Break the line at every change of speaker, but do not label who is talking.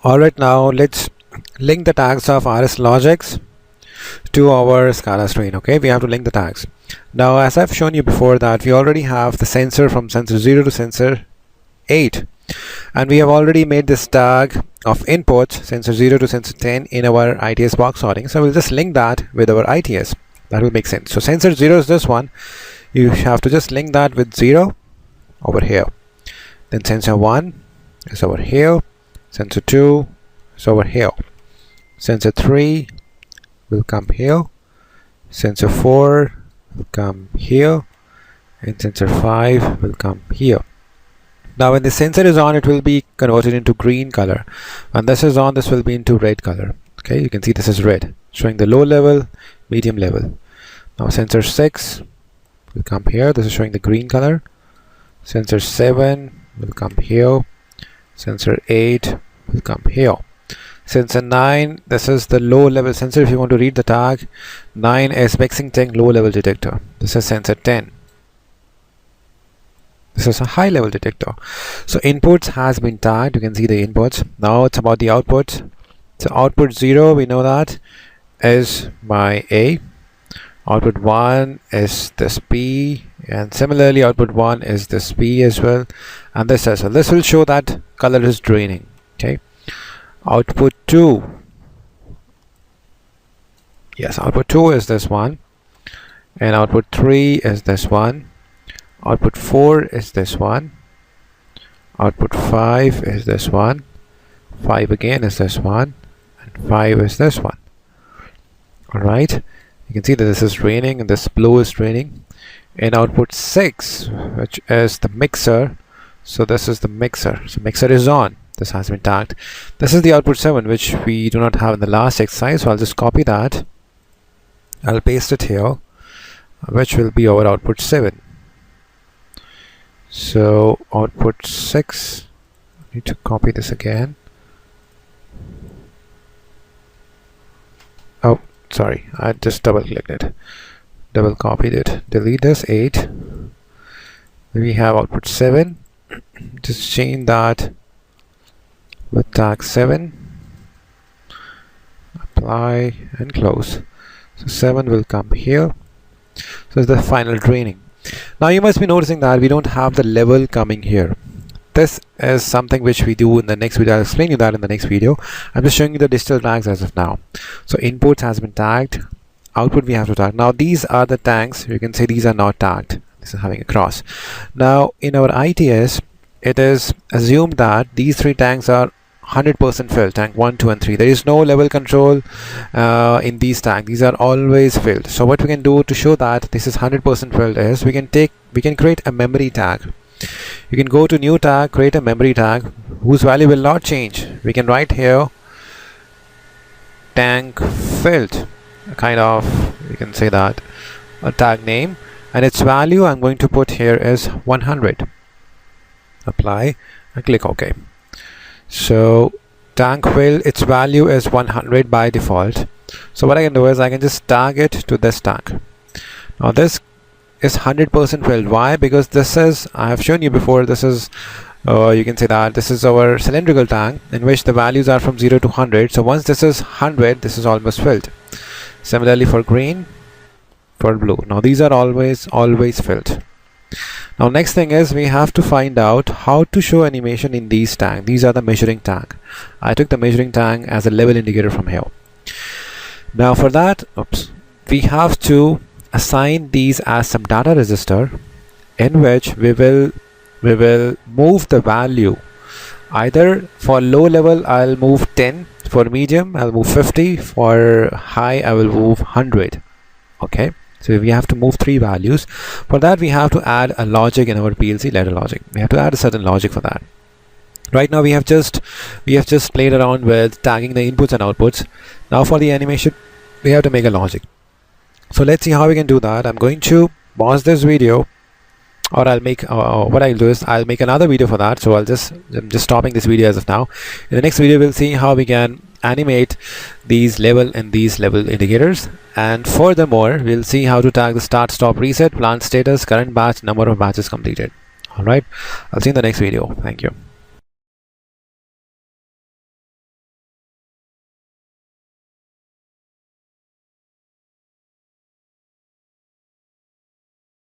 Alright, now let's link the tags of RS logics to our SCADA screen. Okay, we have to link the tags. Now, as I've shown you before, that we already have the sensor from sensor 0 to sensor 8, and we have already made this tag of input sensor 0 to sensor 10 in our ITS box sorting. So we'll just link that with our ITS. That will make sense. So sensor 0 is this one. You have to just link that with 0 over here. Then sensor 1 is over here. Sensor 2 is over here. Sensor 3 will come here. Sensor 4 will come here. And sensor 5 will come here. Now when the sensor is on, it will be converted into green color. When this is on, this will be into red color. Okay, you can see this is red, showing the low level, medium level. Now sensor 6 will come here. This is showing the green color. Sensor 7 will come here. Sensor 8 will come here. Sensor 9, this is the low level sensor. If you want to read the tag, 9 is mixing tank low level detector. This is sensor 10. This is a high level detector. So inputs has been tagged. You can see the inputs. Now it's about the outputs. So output 0, we know that is my A. Output 1 is this P, and similarly output 1 is this P as well, and this as well. This will show that color is draining. Okay. Output 2, yes, output 2 is this one, and output 3 is this one. Output 4 is this one. Output 5 is this one. 5 again is this one, and 5 is this one. Alright, you can see that this is draining and this blue is draining. In output 6, which is the mixer, so this is the mixer. So mixer is on. This has been tagged. This is the output 7, which we do not have in the last exercise, so I'll just copy that. I'll paste it here, which will be our output 7. So output 6, I need to copy this again. Oh, sorry, I just double clicked it, double copied it. Delete this 8. We have output 7. Just change that with tag 7, apply and close. So 7 will come here. So it's the final draining. Now you must be noticing that we don't have the level coming here. This is something which we do in the next video. I'll explain you that in the next video. I'm just showing you the digital tags as of now. So inputs has been tagged, output we have to tag. Now these are the tags. You can say these are not tagged. This is having a cross. Now in our ITS, it is assumed that these 3 tanks are 100% filled, tank 1, 2 and 3. There is no level control in these tanks. These are always filled. So what we can do to show that this is 100% filled is we can create a memory tag. You can go to new tag, create a memory tag whose value will not change. We can write here tank filled, kind of, you can say that, a tag name, and its value I'm going to put here is 100. Apply and click OK. So tank fill, its value is 100 by default. So what I can do is I can just tag it to this tag. Now this is 100% filled. Why? Because this is, I have shown you before, this is you can say that this is our cylindrical tank in which the values are from 0 to 100. So once this is 100, this is almost filled. Similarly for green, for blue. Now these are always filled. Now next thing is we have to find out how to show animation in these tags. These are the measuring tag. I took the measuring tag as a level indicator from here. Now for that, we have to assign these as some data register in which we will move the value. Either for low level I'll move 10, for medium I'll move 50, for high I will move 100. Okay. So we have to move 3 values. For that we have to add a logic in our PLC ladder logic. We have to add a certain logic for that. Right now we have just played around with tagging the inputs and outputs. Now for the animation we have to make a logic. So let's see how we can do that. I'm going to pause this video, or I'll make what I'll do is I'll make another video for that. So I'm just stopping this video as of now. In the next video we'll see how we can animate these level and these level indicators, and furthermore we'll see how to tag the start, stop, reset, plant status, current batch, number of batches completed. Alright, I'll see you in the next video. Thank you.